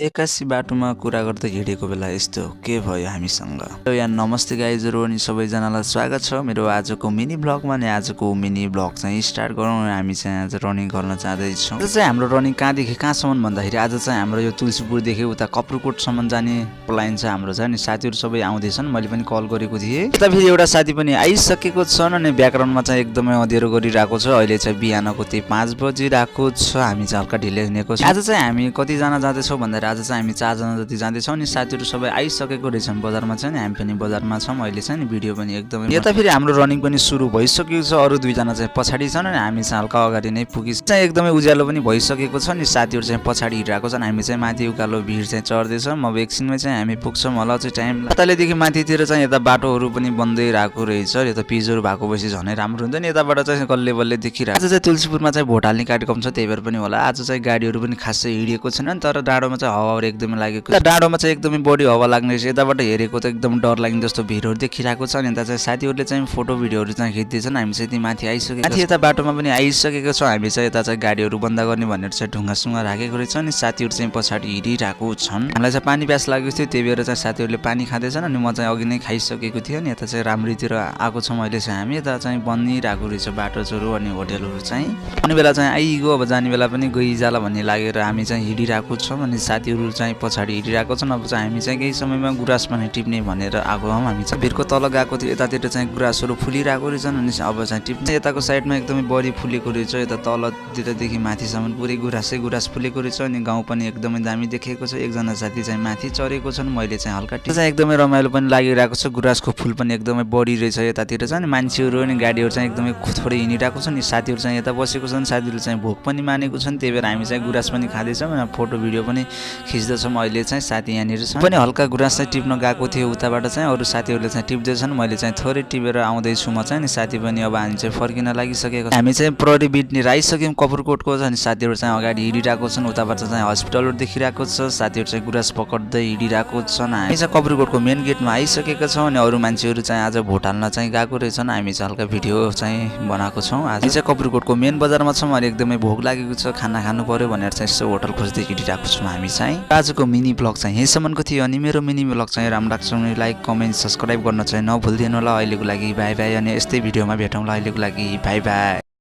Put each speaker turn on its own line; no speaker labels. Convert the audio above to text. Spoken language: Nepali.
एक्कासी बाटोमा कुरा गर्दै हिँडेको बेला यस्तो के भयो हामीसँग। यहाँ नमस्ते गाइजहरू अनि सबैजनालाई स्वागत छ मेरो आजको मिनी ब्लगमा। अनि आजको मिनी ब्लग चाहिँ स्टार्ट गरौँ। हामी चाहिँ आज रनिङ गर्न चाहँदैछौँ। आज चाहिँ हाम्रो रनिङ कहाँदेखि कहाँसम्म भन्दाखेरि आज चाहिँ हाम्रो यो तुलसीपुरदेखि उता कपुरकोटसम्म जाने प्लान छ हाम्रो चाहिँ। अनि साथीहरू सबै आउँदैछन्, मैले पनि कल गरेको थिएँ। उता फेरि एउटा साथी पनि आइसकेको छन्। अनि ब्याकग्राउन्डमा चाहिँ एकदमै अँध्यारो गरिरहेको छ। अहिले चाहिँ बिहानको त्यही 5 बजिरहेको छ। हामी चाहिँ हल्का ढिलै हिँडेको छ। आज चाहिँ हामी कतिजना जाँदैछौँ भन्दाखेरि आज चाहिँ हामी 4 जना जति जाँदैछौँ। अनि साथीहरू सबै आइसकेको रहेछन् बजारमा चाहिँ। हामी पनि बजारमा छौँ अहिले चाहिँ। नि भिडियो पनि एकदमै यता फेरि हाम्रो रनिङ पनि सुरु भइसकेको छ। अरू 2 जना चाहिँ पछाडि छन् अनि हामी चाहिँ हल्का अगाडि नै पुगिस चाहिँ एकदमै उज्यालो पनि भइसकेको छ। अनि साथीहरू चाहिँ पछाडि हिँडिरहेको छन्। हामी चाहिँ माथि उकालो भिड चाहिँ चढ्दैछौँ। अब एकछिनमै चाहिँ हामी पुग्छौँ होला चाहिँ टाइम तलदेखि माथितिर चाहिँ यता बाटोहरू पनि बन्दै रहेको रहेछ। यता पिजहरू भएको भएपछि झनै राम्रो हुन्छ नि। यताबाट चाहिँ गल्ले बल्ले देखिरहेको। आज चाहिँ तुलसीपुरमा चाहिँ भोट हाल्ने कार्यक्रम छ, त्यही भएर पनि होला आज चाहिँ गाडीहरू पनि खासै हिँडेको छैन। तर डाँडोमा चाहिँ हावाहरू एकदमै लागेको छ। डाँडोमा चाहिँ एकदमै बढी हावा लाग्ने रहेछ। यताबाट हेरेको त एकदम डर लाग्ने जस्तो भिडहरू देखिरहेको छ। अनि यता चाहिँ साथीहरूले चाहिँ फोटो भिडियोहरू चाहिँ खिच्दैछन्। हामी चाहिँ त्यही माथि आइसकेको माथि यता बाटोमा पनि आइसकेको छौँ। हामी चाहिँ यता चाहिँ गाडीहरू बन्द गर्ने भनेर चाहिँ ढुङ्गासुङ्गा राखेको रहेछ। अनि साथीहरू चाहिँ पछाडि हिँडिरहेको छन्। हामीलाई चाहिँ पानी प्यास लागेको थियो, त्यही भएर चाहिँ साथीहरूले पानी खाँदैछन्। अनि म चाहिँ अघि नै खाइसकेको थिएँ। अनि यता चाहिँ राम्रीतिर आएको छौँ अहिले चाहिँ हामी। यता चाहिँ बनिरहेको रहेछ बाटोहरू अनि होटेलहरू चाहिँ। अनि बेला चाहिँ आइगयो, अब जाने बेला पनि गइजाला भन्ने लागेर हामी चाहिँ हिँडिरहेको छौँ। अनि साथीहरू चाहिँ पछाडि हिँडिरहेको छन्। अब चाहिँ हामी चाहिँ केही समयमा गुराँस पनि टिप्ने भनेर आएको हौँ। हामी चाहिँ भिरको तल गएको थियो, यतातिर चाहिँ गुराँसहरू फुलिरहेको रहेछन्। अनि अब चाहिँ टिप्ने यताको साइडमा एकदमै बढी फुलेको रहेछ। यता तलतिरदेखि माथिसम्म पुरै गुराँस फुलेको रहेछ। अनि गाउँ पनि एकदमै दामी देखेको छ। एकजना साथी चाहिँ माथि चढेको छन्, मैले चाहिँ हल्का चाहिँ एकदमै रमाइलो पनि लागिरहेको छ। गुराँसको फुल पनि एकदमै बढी रहेछ यतातिर चाहिँ। अनि मान्छेहरू अनि गाडीहरू चाहिँ एकदमै थोरै हिँडिरहेको छ। अनि साथीहरू चाहिँ यता बसेको छन्, साथीहरूले चाहिँ भोक पनि मानेको छन्। त्यही भएर हामी चाहिँ गुराँस पनि खाँदैछौँ, फोटो भिडियो पनि खिच्दैछौँ। अहिले चाहिँ साथी यहाँनिर छ पनि हल्का गुराँस चाहिँ टिप्न गएको थियो उताबाट चाहिँ। अरू साथीहरूले चाहिँ टिप्दैछन्, मैले चाहिँ थोरै टिपेर आउँदैछु म चाहिँ। अनि साथी पनि अब हामी चाहिँ फर्किन लागिसकेको छ। हामी चाहिँ प्रहरी बिटनिर आइसक्यौँ कपुरकोटको। अनि साथीहरू चाहिँ अगाडि हिँडिरहेको छन्। उताबाट चाहिँ हस्पिटलहरू देखिरहेको छ। साथीहरू चाहिँ गुराँस पक्दै हिँडिरहेको छन्। हामी चाहिँ कपुरकोटको मेन गेटमा आइसकेका छौँ। अनि अरू मान्छेहरू चाहिँ आज भोट हाल्न चाहिँ गएको रहेछन्। हामी चाहिँ हल्का भिडियो चाहिँ बनाएको छौँ। आज चाहिँ कपुरकोटको मेन बजारमा छौँ। अनि एकदमै भोक लागेको छ, खाना खानु पर्यो भनेर चाहिँ यसो होटल खोज्दै हिँडिरहेको छौँ हामी चाहिँ। आजको मिनी ब्लग चाहिँ यहीसम्मको थियो। अनि मेरो मिनी ब्लग चाहिँ राम्रो लाग्छ भने लाइक कमेन्ट सब्सक्राइब गर्न चाहिँ नभुल्दिनु होला। अहिलेको लागि बाई बाई। अनि यस्तै भिडियोमा भेटौँला। अहिलेको लागि बाई बाई।